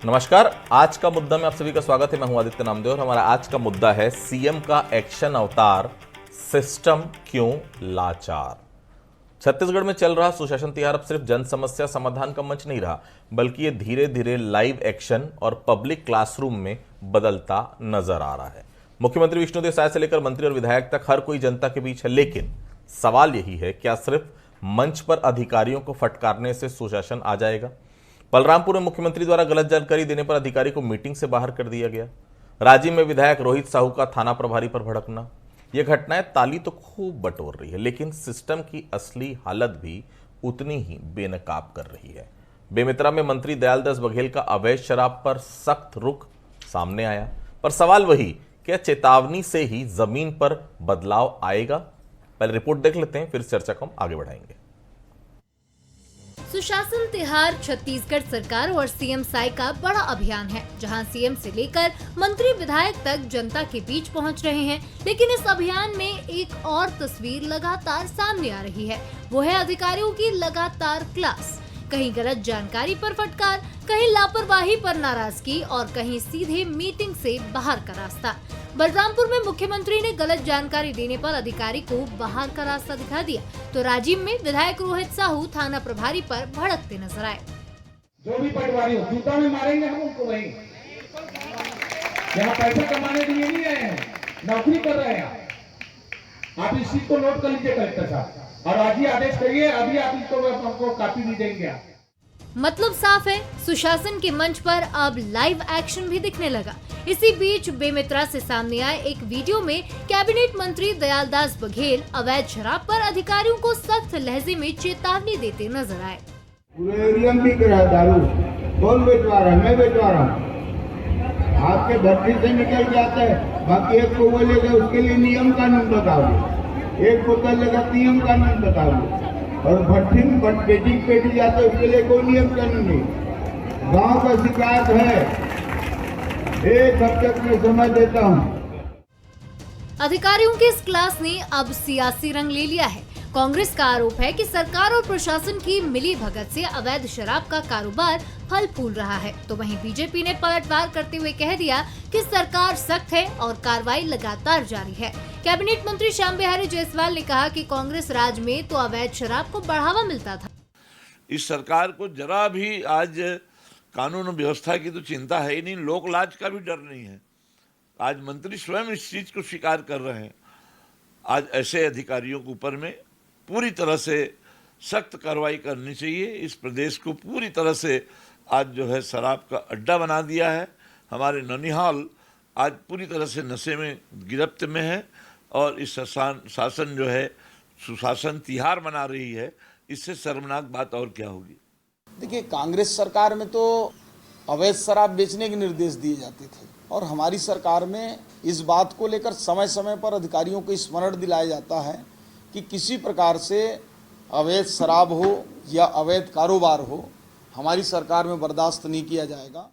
नमस्कार। आज का मुद्दा में आप सभी का स्वागत है। मैं हूं आदित्य नामदेव और हमारा आज का मुद्दा है सीएम का एक्शन अवतार, सिस्टम क्यों लाचार। छत्तीसगढ़ में चल रहा सुशासन तिहार अब सिर्फ जन समस्या समाधान का मंच नहीं रहा, बल्कि ये धीरे धीरे लाइव एक्शन और पब्लिक क्लासरूम में बदलता नजर आ रहा है। मुख्यमंत्री विष्णुदेव साय से लेकर मंत्री और विधायक तक हर कोई जनता के बीच है, लेकिन सवाल यही है, क्या सिर्फ मंच पर अधिकारियों को फटकारने से सुशासन आ जाएगा? बलरामपुर में मुख्यमंत्री द्वारा गलत जानकारी देने पर अधिकारी को मीटिंग से बाहर कर दिया गया। राजिम में विधायक रोहित साहू का थाना प्रभारी पर भड़कना। यह घटनाएं ताली तो खूब बटोर रही है, लेकिन सिस्टम की असली हालत भी उतनी ही बेनकाब कर रही है। बेमेतरा में मंत्री दयालदास बघेल का अवैध शराब पर सख्त रुख सामने आया, पर सवाल वही, क्या चेतावनी से ही जमीन पर बदलाव आएगा? पहले रिपोर्ट देख लेते हैं, फिर चर्चा को हम आगे बढ़ाएंगे। सुशासन तिहार छत्तीसगढ़ सरकार और सीएम साय का बड़ा अभियान है, जहां सीएम से लेकर मंत्री विधायक तक जनता के बीच पहुंच रहे हैं। लेकिन इस अभियान में एक और तस्वीर लगातार सामने आ रही है, वो है अधिकारियों की लगातार क्लास। कहीं गलत जानकारी पर फटकार, कहीं लापरवाही पर नाराजगी और कहीं सीधे मीटिंग से बाहर का रास्ता। बलरामपुर में मुख्यमंत्री ने गलत जानकारी देने पर अधिकारी को बाहर का रास्ता दिखा दिया, तो राजिम में विधायक रोहित साहू थाना प्रभारी पर भड़कते नजर आए। जो भी पटवारी हो, जूता में मारेंगे हम उनको। वही यहाँ पैसा कमाने के लिए नहीं आए हैं, नौकरी कर रहे हैं। आप इस चीज को नोट कर लीजिए कलेक्टर साहब, और आज ही आदेश करिए, अभी आप इसको हमको कॉपी भी देंगे। मतलब साफ है, सुशासन के मंच पर अब लाइव एक्शन भी दिखने लगा। इसी बीच बेमेतरा से सामने आए एक वीडियो में कैबिनेट मंत्री दयालदास बघेल अवैध शराब पर अधिकारियों को सख्त लहजे में चेतावनी देते नजर आए। पूरे एरिया में बिक रहा है दारू, कौन बेचवा रहा है? मैं बेचवा रहा हूँ। आपके भट्टी से निकल जाता है, बाकी एक को बोलेगा उसके लिए नियम कानून बताओ, एक बोतल लेगा नियम कानून बताओ, और भट्टी में पेटी जाता है उसके लिए कोई नियम कानून नहीं। गाँव का शिकायत है, एक हफ्ते में समय देता हूँ। अधिकारियों की इस क्लास ने अब सियासी रंग ले लिया है। कांग्रेस का आरोप है कि सरकार और प्रशासन की मिली भगत से अवैध शराब का कारोबार फल फूल रहा है, तो वहीं बीजेपी ने पलटवार करते हुए कह दिया कि सरकार सख्त है और कार्रवाई लगातार जारी है। कैबिनेट मंत्री श्याम बिहारी जायसवाल ने कहा कि कांग्रेस राज में तो अवैध शराब को बढ़ावा मिलता था। इस सरकार को जरा भी आज कानून व्यवस्था की तो चिंता है ही नहीं, लोक लाज का भी डर नहीं है। आज मंत्री स्वयं इस चीज को स्वीकार कर रहे हैं। आज ऐसे अधिकारियों के ऊपर में पूरी तरह से सख्त कार्रवाई करनी चाहिए। इस प्रदेश को पूरी तरह से आज जो है शराब का अड्डा बना दिया है। हमारे ननिहाल आज पूरी तरह से नशे में गिरफ्त में है, और इस शासन जो है सुशासन तिहार मना रही है। इससे शर्मनाक बात और क्या होगी? देखिए, कांग्रेस सरकार में तो अवैध शराब बेचने के निर्देश दिए जाते थे, और हमारी सरकार में इस बात को लेकर समय समय पर अधिकारियों को स्मरण दिलाया जाता है कि किसी प्रकार से अवैध शराब हो या अवैध कारोबार हो, हमारी सरकार में बर्दाश्त नहीं किया जाएगा।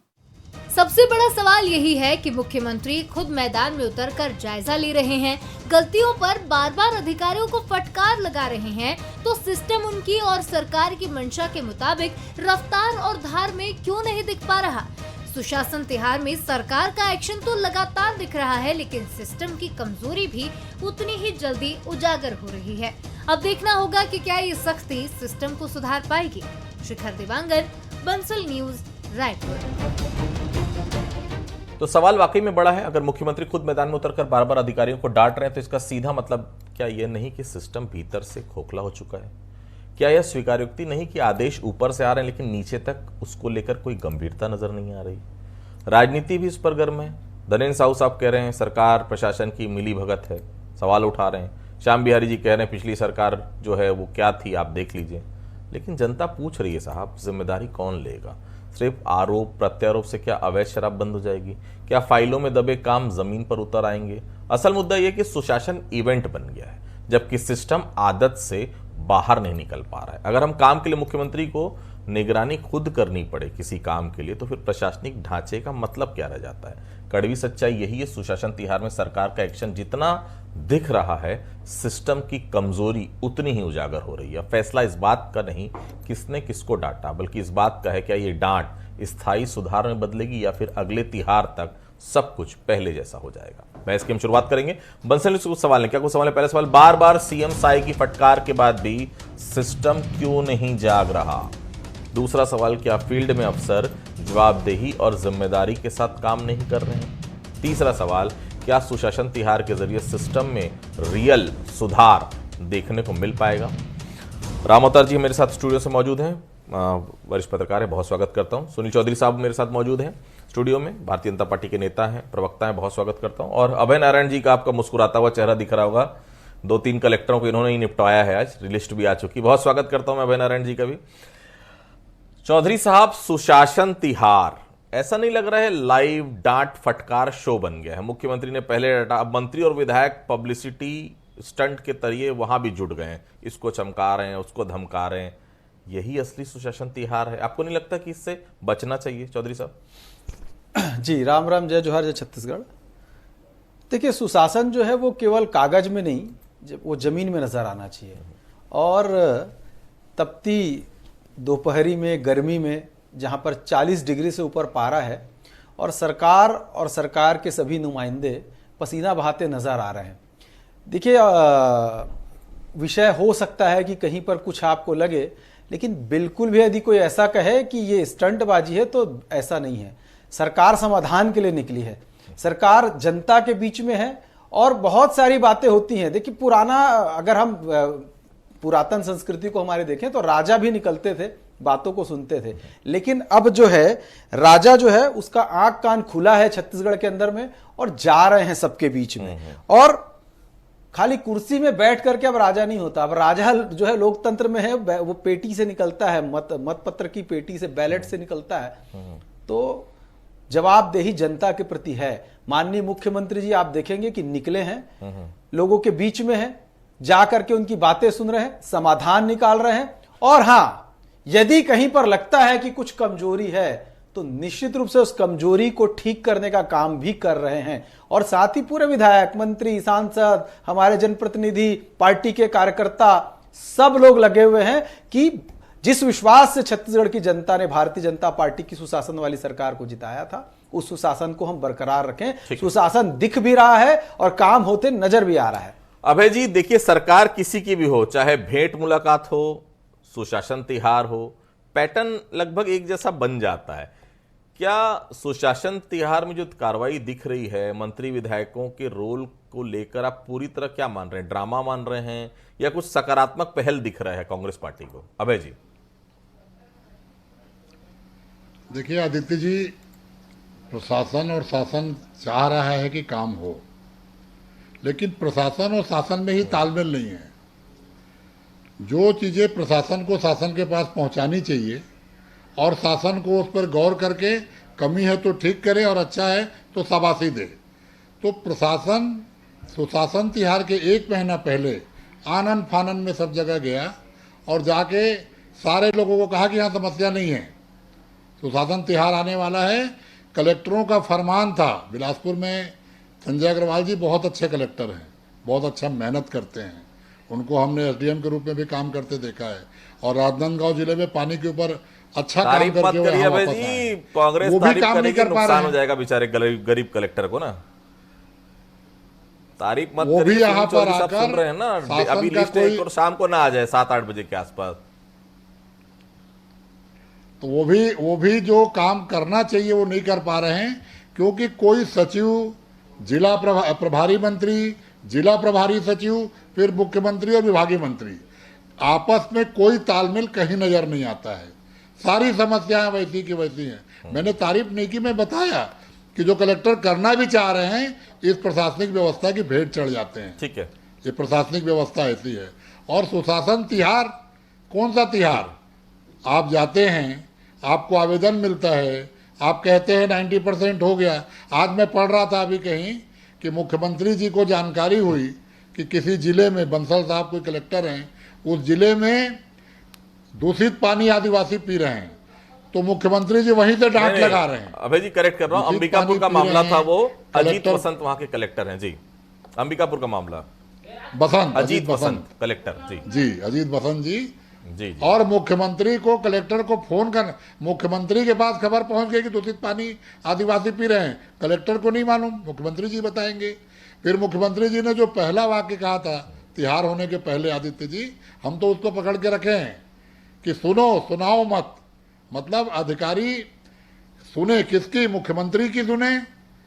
सबसे बड़ा सवाल यही है कि मुख्यमंत्री खुद मैदान में उतरकर जायजा ले रहे हैं, गलतियों पर बार बार अधिकारियों को फटकार लगा रहे हैं, तो सिस्टम उनकी और सरकार की मंशा के मुताबिक रफ्तार और धार में क्यों नहीं दिख पा रहा? सुशासन तिहार में सरकार का एक्शन तो लगातार दिख रहा है, लेकिन सिस्टम की कमजोरी भी उतनी ही जल्दी उजागर हो रही है। अब देखना होगा कि क्या ये सख्ती सिस्टम को सुधार पाएगी। शिखर देवांगन, बंसल न्यूज, रायपुर। तो सवाल वाकई में बड़ा है। अगर मुख्यमंत्री खुद मैदान में उतरकर बार बार अधिकारियों को डांट रहे हैं, तो इसका सीधा मतलब क्या यह नहीं कि सिस्टम भीतर से खोखला हो चुका है? क्या यह स्वीकार्योक्ति नहीं कि आदेश ऊपर से आ रहे हैं, लेकिन नीचे तक उसको लेकर कोई गंभीरता नजर नहीं आ रही? राजनीति भी इस पर गर्म है। धनेन्द्र साहू साहब कह रहे हैं सरकार प्रशासन की मिली भगत है, सवाल उठा रहे हैं। श्याम बिहारी जी कह रहे हैं पिछली सरकार जो है वो क्या थी, आप देख लीजिए। लेकिन जनता पूछ रही है, साहब जिम्मेदारी कौन लेगा? सिर्फ आरोप प्रत्यारोप से क्या अवैध शराब बंद हो जाएगी? क्या फाइलों में दबे काम जमीन पर उतर आएंगे? असल मुद्दा यह कि सुशासन इवेंट बन गया है, जबकि सिस्टम आदत से बाहर नहीं निकल पा रहा है। अगर हम काम के लिए मुख्यमंत्री को निगरानी खुद करनी पड़े किसी काम के लिए, तो फिर प्रशासनिक ढांचे का मतलब क्या रह जाता है? कड़वी सच्चाई यही है, सुशासन तिहार में सरकार का एक्शन जितना दिख रहा है, सिस्टम की कमजोरी उतनी ही उजागर हो रही है। फैसला इस बात का नहीं किसने किसको डांटा, बल्कि इस बात का है क्या ये डांट स्थायी सुधार में बदलेगी या फिर अगले तिहार तक सब कुछ पहले जैसा हो जाएगा? बहस की हम शुरुआत करेंगे। बंसल कुछ सवाल है, क्या कुछ सवाल है? पहला सवाल, बार बार सीएम साई की फटकार के बाद भी सिस्टम क्यों नहीं जाग रहा? दूसरा सवाल, क्या फील्ड में अफसर जवाबदेही और जिम्मेदारी के साथ काम नहीं कर रहे हैं? तीसरा सवाल, क्या सुशासन तिहार के जरिए सिस्टम में रियल सुधार देखने को मिल पाएगा? राम अवतार जी मेरे साथ स्टूडियो से मौजूद हैं, वरिष्ठ पत्रकार है, बहुत स्वागत करता हूं। सुनील चौधरी साहब मेरे साथ मौजूद हैं स्टूडियो में, भारतीय जनता पार्टी के नेता हैं, प्रवक्ता हैं, बहुत स्वागत करता हूं। और अभय नारायण जी का आपका मुस्कुराता हुआ चेहरा दिख रहा होगा, 2-3 कलेक्टरों को इन्होंने ही निपटाया है, आज लिस्ट भी आ चुकी, बहुत स्वागत करता हूं मैं अभय नारायण जी का भी। चौधरी साहब, सुशासन तिहार ऐसा नहीं लग रहा है लाइव डांट फटकार शो बन गया है? मुख्यमंत्री ने पहले डांटा, अब मंत्री और विधायक पब्लिसिटी स्टंट के तरीके वहां भी जुट गए हैं, इसको चमका रहे हैं, उसको धमका रहे हैं। यही असली सुशासन तिहार है? आपको नहीं लगता कि इससे बचना चाहिए चौधरी साहब? जी, राम राम, जय जोहार, जय छत्तीसगढ़। देखिए, सुशासन जो है वो केवल कागज में नहीं, वो जमीन में नजर आना चाहिए। और तपती दोपहरी में, गर्मी में, जहां पर 40 डिग्री से ऊपर पारा है और सरकार के सभी नुमाइंदे पसीना बहाते नजर आ रहे हैं। देखिए, विषय हो सकता है कि कहीं पर कुछ आपको लगे, लेकिन बिल्कुल भी यदि कोई ऐसा कहे कि ये स्टंटबाजी है तो ऐसा नहीं है। सरकार समाधान के लिए निकली है, सरकार जनता के बीच में है और बहुत सारी बातें होती हैं। देखिए, अगर हम पुरातन संस्कृति को हमारे देखें तो राजा भी निकलते थे, बातों को सुनते थे, लेकिन अब जो है राजा जो है उसका आंख कान खुला है छत्तीसगढ़ के अंदर में और जा रहे हैं सबके बीच में। और खाली कुर्सी में बैठ करके अब राजा नहीं होता, अब राजा जो है लोकतंत्र में है, वो पेटी से निकलता है, मत पत्र की पेटी से, बैलेट से निकलता है। तो जवाबदेही जनता के प्रति है। माननीय मुख्यमंत्री जी आप देखेंगे कि निकले हैं, लोगों के बीच में हैं, जाकर के उनकी बातें सुन रहे हैं, समाधान निकाल रहे हैं। और हां, यदि कहीं पर लगता है कि कुछ कमजोरी है तो निश्चित रूप से उस कमजोरी को ठीक करने का काम भी कर रहे हैं। और साथ ही पूरे विधायक, मंत्री, सांसद, हमारे जनप्रतिनिधि, पार्टी के कार्यकर्ता, सब लोग लगे हुए हैं कि जिस विश्वास से छत्तीसगढ़ की जनता ने भारतीय जनता पार्टी की सुशासन वाली सरकार को जिताया था, उस सुशासन को हम बरकरार रखें। सुशासन दिख भी रहा है और काम होते नजर भी आ रहा है। अभय जी, देखिए, सरकार किसी की भी हो, चाहे भेंट मुलाकात हो, सुशासन तिहार हो, पैटर्न लगभग एक जैसा बन जाता है। क्या सुशासन तिहार में जो कार्रवाई दिख रही है, मंत्री विधायकों के रोल को लेकर आप पूरी तरह क्या मान रहे हैं? ड्रामा मान रहे हैं या कुछ सकारात्मक पहल दिख रहा है कांग्रेस पार्टी को? अभय जी। देखिए आदित्य जी, प्रशासन और शासन चाह रहा है कि काम हो, लेकिन प्रशासन और शासन में ही तालमेल नहीं है। जो चीज़ें प्रशासन को शासन के पास पहुंचानी चाहिए और शासन को उस पर गौर करके कमी है तो ठीक करे और अच्छा है तो शाबाशी दे, तो प्रशासन सुशासन तिहार के 1 महीना पहले आनन फानन में सब जगह गया और जाके सारे लोगों को कहा कि यहाँ समस्या नहीं है, सुशासन तिहार आने वाला है। कलेक्टरों का फरमान था, बिलासपुर में संजय अग्रवाल जी बहुत अच्छे कलेक्टर हैं, बहुत अच्छा मेहनत करते हैं, उनको हमने एसडीएम के रूप में भी काम करते देखा है और राजनांदगांव जिले में पानी के ऊपर अच्छा काम करके कांग्रेस वो भी काम नहीं कर पा रहे हैं। हो जाएगा बेचारे गरीब कलेक्टर को ना, तारीफ मत वो भी यहाँ पर आकर सुन रहे हैं ना, अभी लिस्ट एक और शाम को ना आ जाए 7-8 बजे के आसपास, तो वो भी जो काम करना चाहिए वो नहीं कर पा रहे हैं, क्योंकि कोई सचिव, जिला प्रभारी मंत्री, जिला प्रभारी सचिव, फिर मुख्यमंत्री और विभागीय मंत्री, आपस में कोई तालमेल कहीं नजर नहीं आता है। सारी समस्याएं वैसी की वैसी हैं। मैंने तारीफ नहीं की, मैं बताया कि जो कलेक्टर करना भी चाह रहे हैं इस प्रशासनिक व्यवस्था की भेंट चढ़ जाते हैं। ठीक है, ये प्रशासनिक व्यवस्था ऐसी है। और सुशासन तिहार, कौन सा तिहार? आप जाते हैं, आपको आवेदन मिलता है, आप कहते हैं 90% हो गया। आज मैं पढ़ रहा था अभी कहीं कि मुख्यमंत्री जी को जानकारी हुई कि किसी जिले में, बंसल साहब कोई कलेक्टर हैं, उस जिले में दूषित पानी आदिवासी पी रहे हैं, तो मुख्यमंत्री जी वहीं से डांट लगा रहे हैं। अभय जी करेक्ट कर रहा हूं, अंबिकापुर का मामला था, वो अजीत बसंत वहां के कलेक्टर हैं जी, अंबिकापुर का मामला, बसंत, अजीत बसंत कलेक्टर जी, अजीत बसंत जी जी। और मुख्यमंत्री को, कलेक्टर को फोन कर, मुख्यमंत्री के पास खबर पहुंच गई कि दूषित पानी आदिवासी पी रहे हैं, कलेक्टर को नहीं मालूम, मुख्यमंत्री जी बताएंगे। फिर मुख्यमंत्री जी ने जो पहला वाक्य कहा था तिहार होने के पहले, आदित्य जी, हम तो उसको पकड़ के रखे हैं कि सुनो सुनाओ मत। मतलब अधिकारी सुने किसकी, मुख्यमंत्री की सुने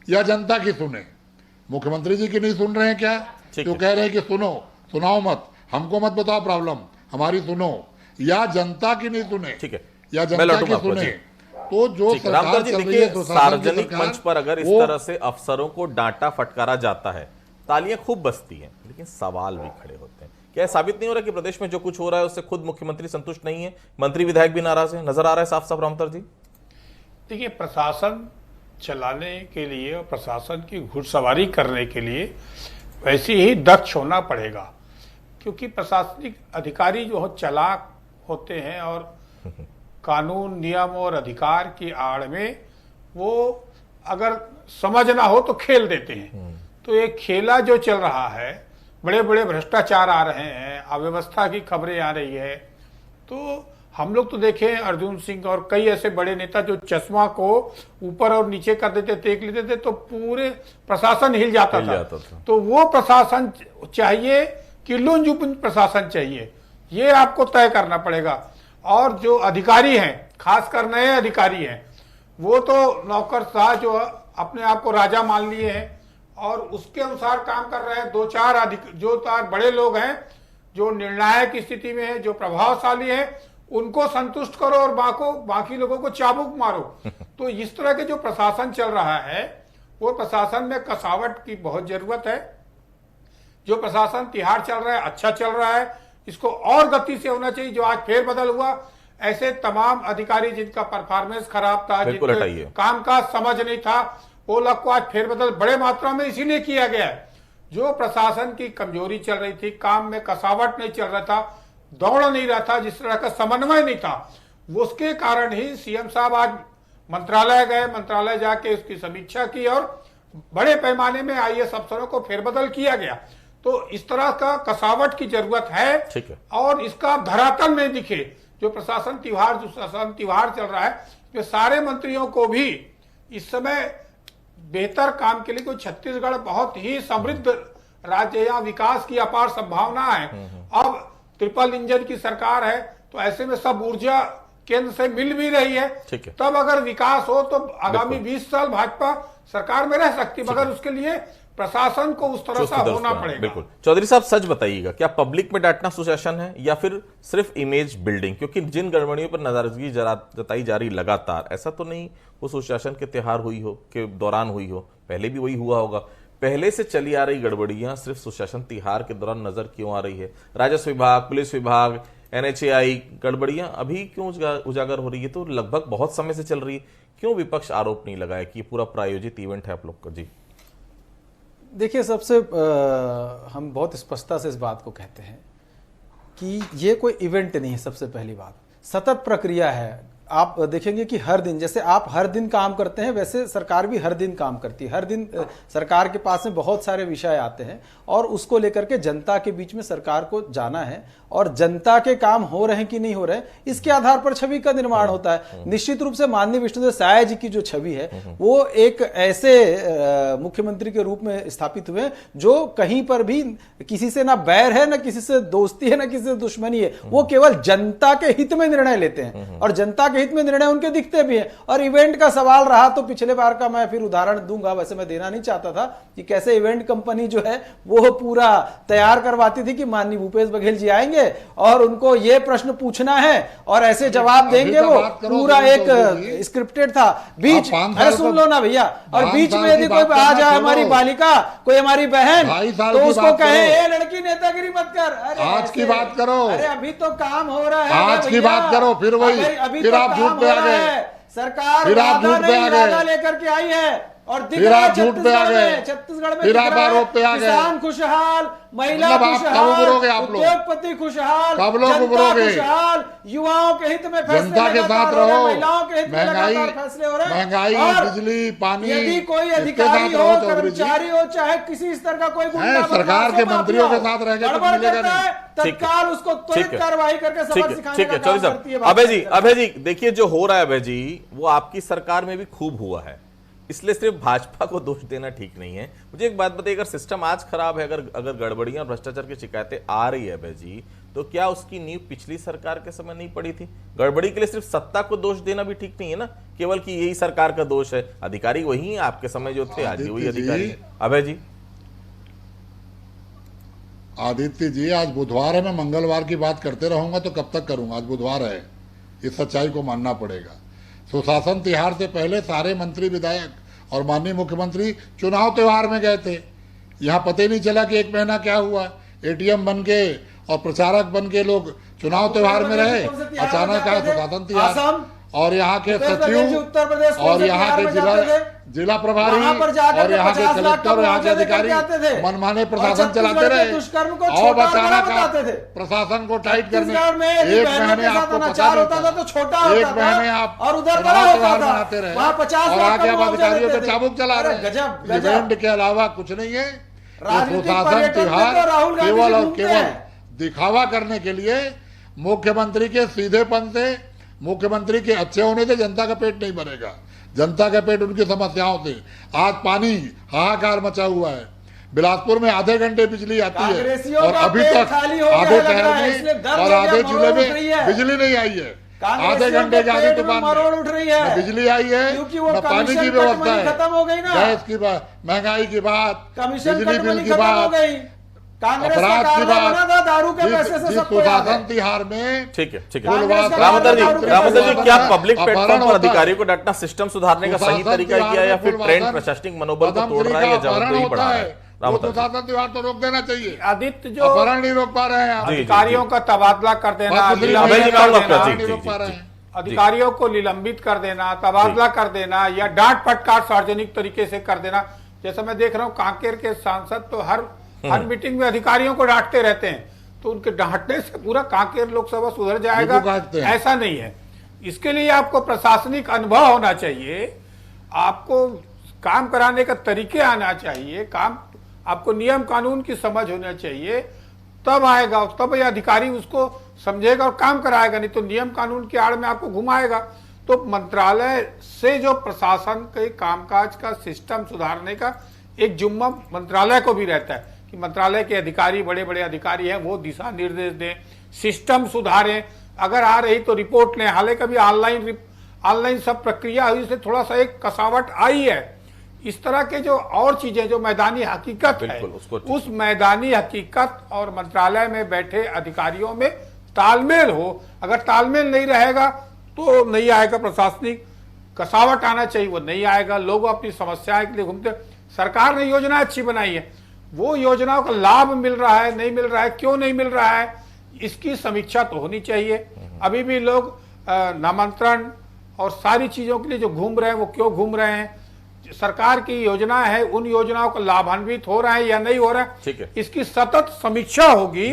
या जनता की सुने? मुख्यमंत्री जी की नहीं सुन रहे हैं क्या? तो कह रहे हैं कि सुनो सुनाओ मत, हमको मत बताओ प्रॉब्लम, हमारी सुनो, या जनता की नहीं सुने, ठीक है, या जनता की सुने। तो जो सरकार चल रही है, सार्वजनिक मंच पर अगर इस तरह से अफसरों को डांटा फटकारा जाता है, तालियां खूब बजती हैं, लेकिन सवाल भी खड़े होते हैं। क्या साबित नहीं हो रहा कि प्रदेश में जो कुछ हो रहा है उससे खुद मुख्यमंत्री संतुष्ट नहीं है, मंत्री विधायक भी नाराज है? नजर आ रहा है साफ साफ रामतर जी। देखिए, प्रशासन चलाने के लिए और प्रशासन की घुड़सवारी करने के लिए वैसे ही दक्ष होना पड़ेगा, क्योंकि प्रशासनिक अधिकारी जो चालाक होते हैं और कानून नियम और अधिकार की आड़ में वो अगर समझ ना हो तो खेल देते हैं। तो ये खेला जो चल रहा है, बड़े बड़े भ्रष्टाचार आ रहे हैं, अव्यवस्था की खबरें आ रही है। तो हम लोग तो देखें अर्जुन सिंह और कई ऐसे बड़े नेता जो चश्मा को ऊपर और नीचे कर देते, देख लेते थे तो पूरे प्रशासन हिल जाता था। तो वो प्रशासन चाहिए कि लुंज प्रशासन चाहिए, ये आपको तय करना पड़ेगा। और जो अधिकारी हैं, खासकर नए अधिकारी हैं, वो तो नौकरशाह जो अपने आप को राजा मान लिए हैं और उसके अनुसार काम कर रहे हैं। दो चार बड़े लोग हैं जो निर्णायक स्थिति में है, जो प्रभावशाली है, उनको संतुष्ट करो और बाकी लोगों को चाबुक मारो। तो इस तरह के जो प्रशासन चल रहा है, वो प्रशासन में कसावट की बहुत जरूरत है। जो प्रशासन तिहाड़ चल रहा है, अच्छा चल रहा है, इसको और गति से होना चाहिए। जो आज फेरबदल हुआ, ऐसे तमाम अधिकारी जिनका परफॉर्मेंस खराब था, जिनके काम का समझ नहीं था, वो लोग को आज फेरबदल बड़े मात्रा में इसीलिए किया गया है। जो प्रशासन की कमजोरी चल रही थी, काम में कसावट नहीं चल रहा था, दौड़ नहीं रहा था, जिस तरह का समन्वय नहीं था, उसके कारण ही सीएम साहब आज मंत्रालय गए, मंत्रालय जाके उसकी समीक्षा की और बड़े पैमाने में आईएएस अफसरों को फेरबदल किया गया। तो इस तरह का कसावट की जरूरत है और इसका धरातल में दिखे। जो प्रशासन तिहाड़ चल रहा है, जो सारे मंत्रियों को भी इस समय बेहतर काम के लिए, कोई छत्तीसगढ़ बहुत ही समृद्ध राज्य, या विकास की अपार संभावना है। अब ट्रिपल इंजन की सरकार है, तो ऐसे में सब ऊर्जा केंद्र से मिल भी रही है। तब अगर विकास हो तो आगामी 20 साल भाजपा सरकार में रह सकती है, मगर उसके लिए प्रशासन को उस तरह से होना पड़ेगा। बिल्कुल। चौधरी साहब, सच बताइएगा, क्या पब्लिक में डांटना सुशासन है या फिर सिर्फ इमेज बिल्डिंग? क्योंकि जिन गड़बड़ियों पर नाराजगी जताई जा रही लगातार, ऐसा तो नहीं वो सुशासन के त्योहार हुई हो के दौरान हुई हो, पहले भी वही हुआ होगा। पहले से चली आ रही गड़बड़ियां सिर्फ सुशासन तिहाड़ के दौरान नजर क्यों आ रही है? राजस्व विभाग, पुलिस विभाग, NHAI गड़बड़ियां अभी क्यों उजागर हो रही है? तो लगभग बहुत समय से चल रही है, क्यों विपक्ष आरोप नहीं लगाया कि ये पूरा प्रायोजित इवेंट है आप लोग का? जी देखिए, सबसे हम बहुत स्पष्टता से इस बात को कहते हैं कि ये कोई इवेंट नहीं है। सबसे पहली बात, सतत प्रक्रिया है। आप देखेंगे कि हर दिन, जैसे आप हर दिन काम करते हैं, वैसे सरकार भी हर दिन काम करती है। हर दिन सरकार के पास में बहुत सारे विषय आते हैं और उसको लेकर के जनता के बीच में सरकार को जाना है और जनता के काम हो रहे हैं कि नहीं हो रहे हैं, इसके आधार पर छवि का निर्माण होता है। निश्चित रूप से माननीय विष्णुदेव साय जी की जो छवि है, वो एक ऐसे मुख्यमंत्री के रूप में स्थापित हुए जो कहीं पर भी किसी से ना बैर है, ना किसी से दोस्ती है, ना किसी से दुश्मनी है। वो केवल जनता के हित में निर्णय लेते हैं और जनता हित में निर्णय उनके दिखते भी हैं। और इवेंट का सवाल रहा तो पिछले बार का मैं फिर उदाहरण दूंगा, वैसे मैं देना नहीं चाहता था, कि कैसे इवेंट कंपनी जो है वो पूरा तैयार करवाती थी कि माननीय भूपेश बघेल जी आएंगे और उनको ये प्रश्न पूछना है और ऐसे जवाब देंगे। वो पूरा एक स्क्रिप्टेड था। बीच, अरे सुन लो ना भैया, और बीच में यदि कोई आ जाए, हमारी बालिका, कोई हमारी बहन, तो उसको कहे ए लड़की नेतागिरी मत कर। अरे आज की बात करो, अरे अभी तो काम हो रहा है, आज की बात करो, फिर वही, फिर आप झूठ पे आ गए। सरकार फिर आप झूठ पे आ गए, लेकर के आई है और फिर आप झूठ पे आ गए, छत्तीसगढ़ में फिर आप आरोप पे आ गए। किसान खुशहाल, महिला खुशहाल, उद्योगपति खुशहाल, जनता खुशहाल, युवाओं के हित में फैसले जनता के साथ रहो, महिलाओं के हित में लगातार फैसले हो रहे हैं। महंगाई, बिजली, पानी, यदि कोई अधिकारी हो, कर्मचारी हो, चाहे किसी स्तर का कोई गुंडा सरकार के मंत्रियों के साथ रह गए तो मिलेगा नहीं। तत्काल उसको त्वरित कार्रवाई करके सबक सिखाने ठीक का है काम चौधरी करती है साहब। भाजपा। अभय जी देखिए जो हो रहा है अभय जी, वो आपकी सरकार में भी खूब हुआ है, इसलिए सिर्फ भाजपा को दोष देना ठीक नहीं है। मुझे एक बात बताइए, अगर सिस्टम आज खराब है, अगर गड़बड़ियां भ्रष्टाचार की शिकायतें आ रही है अभय जी, तो क्या उसकी नींव पिछली सरकार के समय नहीं पड़ी थी? गड़बड़ी के लिए सिर्फ सत्ता को दोष देना भी ठीक नहीं है ना, केवल कि यही सरकार का दोष है। अधिकारी वही है आपके समय जो थे, आज भी वही अधिकारी है। अभय जी। आदित्य जी, आज बुधवार है, मैं मंगलवार की बात करते रहूंगा तो कब तक करूंगा? आज बुधवार है, इस सच्चाई को मानना पड़ेगा। सुशासन तिहार से पहले सारे मंत्री विधायक और माननीय मुख्यमंत्री चुनाव त्योहार में गए थे। यहाँ पता ही नहीं चला कि एक महीना क्या हुआ। एटीएम बन के और प्रचारक बन के लोग चुनाव त्योहार में रहे, अचानक आया सुशासन तिहार और यहाँ के सचिव और यहाँ के जिला प्रभारी और यहाँ के कलेक्टर और यहाँ के अधिकारी मनमाने प्रशासन चलाते रहे और अचानक प्रशासन को टाइट करने एक महीने आपको पता नहीं था, एक महीने आप त्योहार मनाते रहे और आगे आप अधिकारियों पे चाबुक चला रहे हैं। इवेंट के अलावा कुछ नहीं है। सुशासन तिहार केवल और केवल दिखावा करने के लिए, मुख्यमंत्री के सीधेपन से, मुख्यमंत्री के अच्छे होने से जनता का पेट नहीं भरेगा। जनता का पेट उनकी समस्याओं से। आज पानी हाहाकार मचा हुआ है, बिलासपुर में आधे घंटे बिजली आती है और अभी तक आधे शहर में और आधे जिले में बिजली नहीं आई है। आधे घंटे के आधी तूफान में बिजली आई है, न पानी की व्यवस्था है, गैस की बात, महंगाई की बात, बिजली बिल की बात, अपराध की बात, दारू के पैसे से सुशासन तिहार में। ठीक है रामोदर जी, क्या पब्लिक प्लेटफॉर्म पर अधिकारियों को डांटना सिस्टम सुधारने का सही तरीका किया या फिर ट्रेंड प्रशासनिक मनोबल को तोड़ रहा है या जवाबदेही बढ़ा रहा है? सुशासन तिहार तो रोक देना चाहिए। आदित्य, जो अपहरण नहीं रोक पा रहे हैं, अधिकारियों का तबादला कर देना, अधिकारियों को निलंबित कर देना, तबादला कर देना या डांट फटकार सार्वजनिक तरीके से कर देना। जैसे मैं देख रहा हूँ कांकेर के सांसद तो हर मीटिंग में अधिकारियों को डांटते रहते हैं, तो उनके डांटने से पूरा कांकेर लोकसभा सुधर जाएगा ऐसा नहीं है। इसके लिए आपको प्रशासनिक अनुभव होना चाहिए, आपको काम कराने का तरीके आना चाहिए, काम आपको नियम कानून की समझ होना चाहिए, तब आएगा, तब ये अधिकारी उसको समझेगा और काम कराएगा। नहीं तो नियम कानून की आड़ में आपको घुमाएगा। तो मंत्रालय से जो प्रशासन के कामकाज का सिस्टम सुधारने का एक जुम्मा मंत्रालय को भी रहता है कि मंत्रालय के अधिकारी, बड़े बड़े अधिकारी हैं, वो दिशा निर्देश दें, सिस्टम सुधारें। अगर आ रही तो रिपोर्ट लें। हालांकि कभी ऑनलाइन सब प्रक्रिया हुई से थोड़ा सा एक कसावट आई है। इस तरह के जो और चीजें जो मैदानी हकीकत है, उस मैदानी हकीकत और मंत्रालय में बैठे अधिकारियों में तालमेल हो। अगर तालमेल नहीं रहेगा तो नहीं आएगा, प्रशासनिक कसावट आना चाहिए, वो नहीं आएगा। लोग अपनी समस्याएं के लिए घूमते। सरकार ने योजना अच्छी बनाई है, वो योजनाओं का लाभ मिल रहा है, नहीं मिल रहा है, क्यों नहीं मिल रहा है, इसकी समीक्षा तो होनी चाहिए। अभी भी लोग नामांतरण और सारी चीजों के लिए जो घूम रहे हैं, वो क्यों घूम रहे हैं? सरकार की योजना है, उन योजनाओं को लाभान्वित हो रहा है या नहीं हो रहा है, इसकी सतत समीक्षा होगी,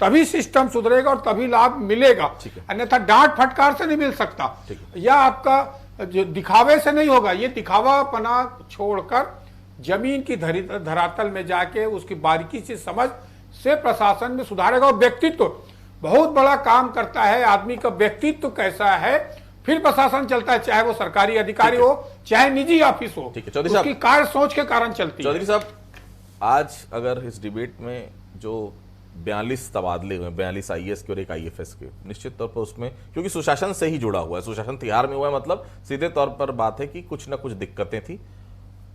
तभी सिस्टम सुधरेगा और तभी लाभ मिलेगा। अन्यथा डांट फटकार से नहीं मिल सकता या आपका जो दिखावे से नहीं होगा। ये दिखावापना छोड़कर जमीन की धरातल में जाके उसकी बारीकी से समझ से प्रशासन में सुधारेगा। और व्यक्तित्व बहुत बड़ा काम करता है, आदमी का व्यक्तित्व कैसा है फिर प्रशासन चलता है, चाहे वो सरकारी अधिकारी हो चाहे निजी ऑफिस हो, उसकी कार्य सोच के कारण चलती है। चौधरी साहब, आज अगर इस डिबेट में जो 42 तबादले हुए, 42 IAS के और एक IFS के, निश्चित तौर पर उसमें क्योंकि सुशासन से ही जुड़ा हुआ है, सुशासन तिहार में हुआ है, मतलब सीधे तौर पर बात है कि कुछ ना कुछ दिक्कतें थी।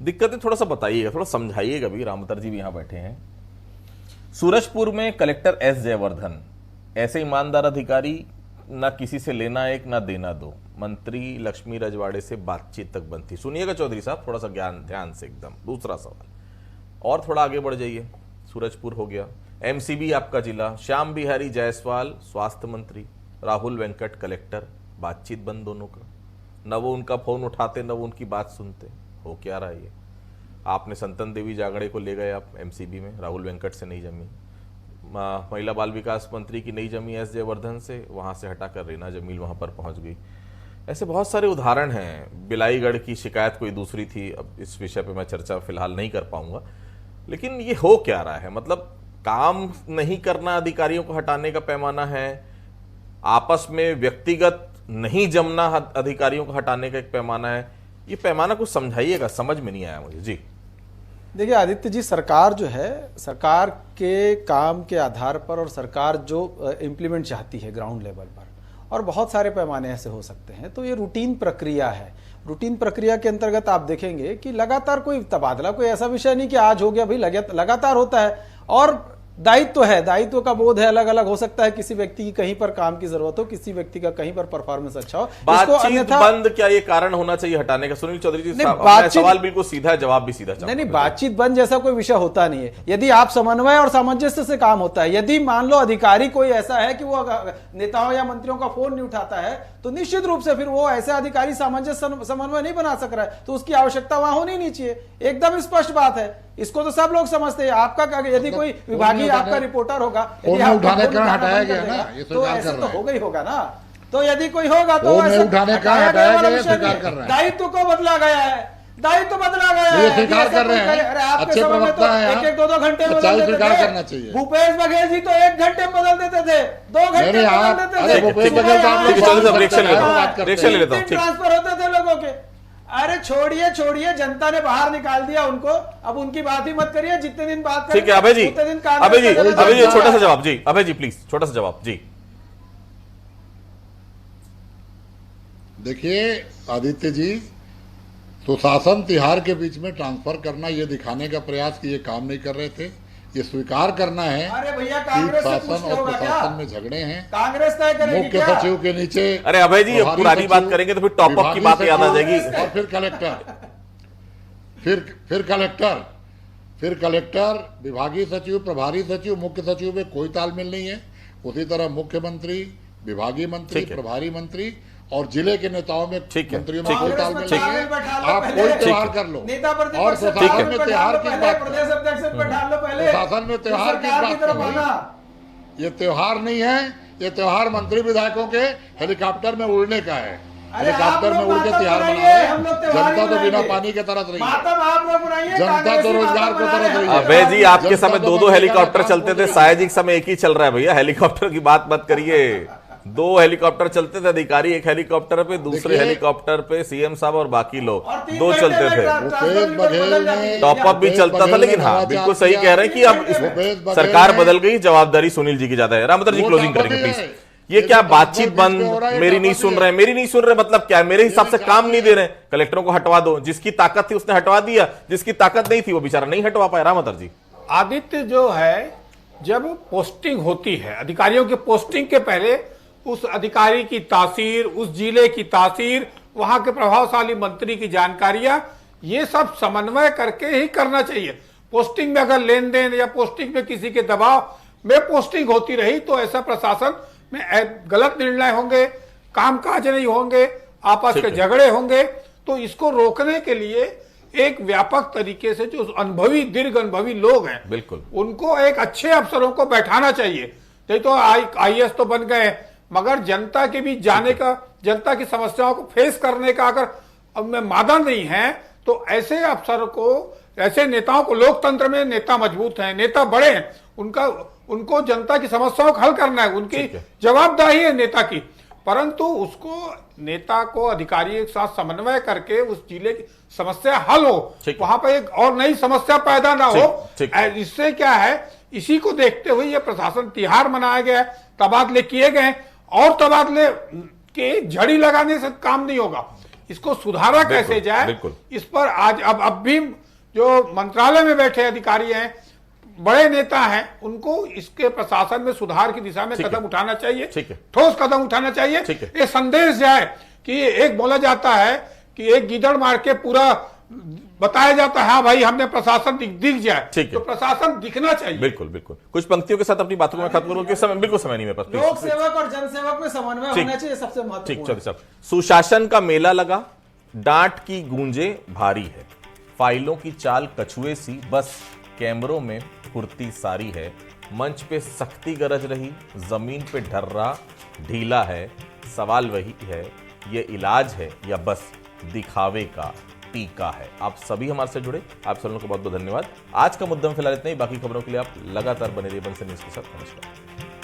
दिक्कतें थोड़ा सा बताइएगा, थोड़ा समझाइएगा भी। रामोदर जी भी यहाँ बैठे हैं। सूरजपुर में कलेक्टर S जयवर्धन ऐसे ईमानदार अधिकारी, ना किसी से लेना एक ना देना दो, मंत्री लक्ष्मी रजवाड़े से बातचीत तक बनती। सुनिएगा चौधरी साहब, थोड़ा सा ज्ञान ध्यान से एकदम। दूसरा सवाल और थोड़ा आगे बढ़ जाइए। सूरजपुर हो गया, MCB आपका जिला, श्याम बिहारी जायसवाल स्वास्थ्य मंत्री, राहुल वेंकट कलेक्टर, बातचीत बंद दोनों का। न वो उनका फोन उठाते न वो उनकी बात सुनते। हो क्या रहा है ये? आपने संतन देवी जागड़े को ले गए आप MCB में, राहुल वेंकट से नहीं जमी। महिला बाल विकास मंत्री की नहीं जमी S जयवर्धन से, वहां से हटाकर रीना जमील वहां पर पहुंच गई। ऐसे बहुत सारे उदाहरण हैं। बिलाईगढ़ की शिकायत कोई दूसरी थी, अब इस विषय पे मैं चर्चा फिलहाल नहीं कर पाऊंगा। लेकिन ये हो क्या रहा है? मतलब काम नहीं करना अधिकारियों को हटाने का पैमाना है, आपस में व्यक्तिगत नहीं जमना अधिकारियों को हटाने का एक पैमाना है? ये पैमाना कुछ समझाइएगा, समझ में नहीं आया मुझे जी। देखिए आदित्य जी, सरकार जो है, सरकार के काम के आधार पर और सरकार जो इम्प्लीमेंट चाहती है ग्राउंड लेवल पर, और बहुत सारे पैमाने ऐसे हो सकते हैं, तो ये रूटीन प्रक्रिया है। रूटीन प्रक्रिया के अंतर्गत आप देखेंगे कि लगातार कोई तबादला कोई ऐसा विषय नहीं कि आज हो गया, भाई लगातार होता है। और दायित्व है, दायित्व का बोध है, अलग अलग हो सकता है। किसी व्यक्ति की कहीं पर काम की जरूरत हो, किसी व्यक्ति का कहीं पर परफॉर्मेंस अच्छा हो। बातचीत बंद क्या ये कारण होना चाहिए हटाने का? सुनील चौधरी जी, सवाल बिल्कुल सीधा है, जवाब भी सीधा। नहीं, बातचीत बंद जैसा कोई विषय होता नहीं है। यदि आप समन्वय और सामंजस्य से काम होता है, यदि मान लो अधिकारी कोई ऐसा है कि वो नेताओं या मंत्रियों का फोन नहीं उठाता है, तो निश्चित रूप से फिर वो ऐसे अधिकारी सामंजस्य समन्वय नहीं बना सक रहा है, तो उसकी आवश्यकता वहां होनी नहीं चाहिए। एकदम स्पष्ट बात है, इसको तो सब लोग समझते हैं। आपका यदि कोई विभागीय आपका रिपोर्टर होगा, उठाने का हटाया गया ना, ये तो ऐसे तो होगा ही होगा ना। तो यदि कोई होगा तो उठाने का हटाया गया, स्वीकार कर रहे हैं। दायित्व को बदला गया है, दायित्व बदला गया ये है, स्वीकार कर रहे हैं। अच्छे प्रवक्ता हैं, एक 2 घंटे में अच्छा बदल स्वीकार देते करना थे। चाहिए। भूपेश बघेल जी तो 1 घंटे में बदल देते थे, 2 घंटे में बदल देते थे। भूपेश बघेल रिएक्शन ले लेता हूं। ट्रांसफर होते थे लोगों के। अरे छोड़िए, जनता ने बाहर निकाल दिया उनको, अब उनकी बात ही मत करिए। जितने दिन बात ठीक है अभय जी, अभय जी छोटा सा जवाब जी, अभय जी प्लीज छोटा सा जवाब जी। देखिए आदित्य जी, सुशासन तिहार के बीच में ट्रांसफर करना, ये दिखाने का प्रयास कि ये काम नहीं कर रहे थे, ये स्वीकार करना है अरे भैया, कि कांग्रेस से शासन पूछते और होगा क्या? प्रशासन में झगड़े हैं। कांग्रेस तय करेगी मुख्य क्या? सचिव के नीचे, अरे अभय जी, प्रभारी पुरानी सचिव, बात करेंगे तो फिर टॉप अप की बात याद आ जाएगी। और फिर कलेक्टर, फिर कलेक्टर, विभागीय सचिव, प्रभारी सचिव, मुख्य सचिव में कोई तालमेल नहीं है। उसी तरह मुख्यमंत्री, विभागीय मंत्री, प्रभारी मंत्री और जिले के नेताओं में, मंत्रियों में कोई तालमेल नहीं है। आप कोई त्योहार कर लो, और प्रशासन में त्योहार की बात, प्रदेश अध्यक्ष पे डाल लो पहले, प्रशासन में त्योहार की बात, ये त्योहार नहीं है, ये त्योहार मंत्री विधायकों के हेलीकॉप्टर में उड़ने का है। हेलीकॉप्टर में उड़ के त्योहार मना रहे हैं। जनता तो बिना पानी के तरस रही है, जनता तो रोजगार को तरस रही है। अभय जी, आपके समय 2 हेलीकॉप्टर चलते थे, शायद एक समय एक ही चल रहा है भैया। हेलीकॉप्टर की बात मत करिए। 2 हेलीकॉप्टर चलते थे, अधिकारी एक हेलीकॉप्टर पे, दूसरे हेलीकॉप्टर पे सीएम साहब और बाकी लोग 2 चलते थे। भूपेश बघेल ने टॉप अप भी चलता था, लेकिन हाँ बिल्कुल सही कह रहे हैं कि अब सरकार बदल गई, जवाबदारी सुनील जी की ज्यादा है। रामतर जी क्लोजिंग करेंगे प्लीज। ये क्या बातचीत बंद, मेरी नहीं सुन रहे मतलब क्या? मेरे हिसाब से काम नहीं दे रहे, कलेक्टरों को हटवा दो। जिसकी ताकत थी उसने हटवा दिया, जिसकी ताकत नहीं थी वो बेचारा नहीं हटवा पाया। रामतर जी, आदित्य जो है, जब पोस्टिंग होती है अधिकारियों की, पोस्टिंग के पहले उस अधिकारी की तासीर, उस जिले की तासीर, वहां के प्रभावशाली मंत्री की जानकारियां, ये सब समन्वय करके ही करना चाहिए। पोस्टिंग में अगर लेन देन या पोस्टिंग में किसी के दबाव में पोस्टिंग होती रही तो ऐसा प्रशासन में गलत निर्णय होंगे, कामकाज नहीं होंगे, आपस के झगड़े होंगे। तो इसको रोकने के लिए एक व्यापक तरीके से जो अनुभवी, दीर्घ अनुभवी लोग हैं, बिल्कुल उनको एक अच्छे अफसरों को बैठाना चाहिए। नहीं तो IAS तो बन गए, मगर जनता के बीच जाने का, जनता की समस्याओं को फेस करने का अगर उनमें मादा नहीं है, तो ऐसे अफसर को, ऐसे नेताओं को, लोकतंत्र में नेता मजबूत हैं, नेता बड़े हैं, उनको जनता की समस्याओं को हल करना है, उनकी जवाबदारी है नेता की। परंतु उसको, नेता को अधिकारियों के साथ समन्वय करके उस जिले की समस्या हल हो, वहां पर एक और नई समस्या पैदा ना हो। इससे क्या है, इसी को देखते हुए ये प्रशासन तिहार मनाया गया, तबादले किए गए, और तबादले के झड़ी लगाने से काम नहीं होगा। इसको सुधारा कैसे जाए, इस पर आज अब भी जो मंत्रालय में बैठे अधिकारी हैं, बड़े नेता हैं, उनको इसके प्रशासन में सुधार की दिशा में कदम उठाना चाहिए, ठोस कदम उठाना चाहिए। ये संदेश जाए कि एक बोला जाता है कि एक गीदड़ मार के पूरा बताया जाता है, हाँ भाई हमने प्रशासन दिख जाए, तो प्रशासन दिखना चाहिए। बिल्कुल बिल्कुल। कुछ पंक्तियों के साथ अपनी बातों को मैं खत्म करूंगा, समय बिल्कुल समय नहीं मेरे पास। लोक सेवक और जनसेवक में समन्वय होना चाहिए, सबसे महत्वपूर्ण। ठीक, सुशासन का मेला लगा, डांट की गूंजे भारी है, फाइलों की चाल कछुए सी, बस कैमरों में फुर्ती सारी है, मंच पे सख्ती गरज रही, जमीन पे ढर्रा ढीला है, सवाल वही है, ये इलाज है या बस दिखावे का टीका है। आप सभी हमारे से जुड़े, आप सभी लोगों को बहुत बहुत धन्यवाद। आज का मुद्दा में फिलहाल इतना ही, बाकी खबरों के लिए आप लगातार बने रहिए बंसल न्यूज के साथ। नमस्कार।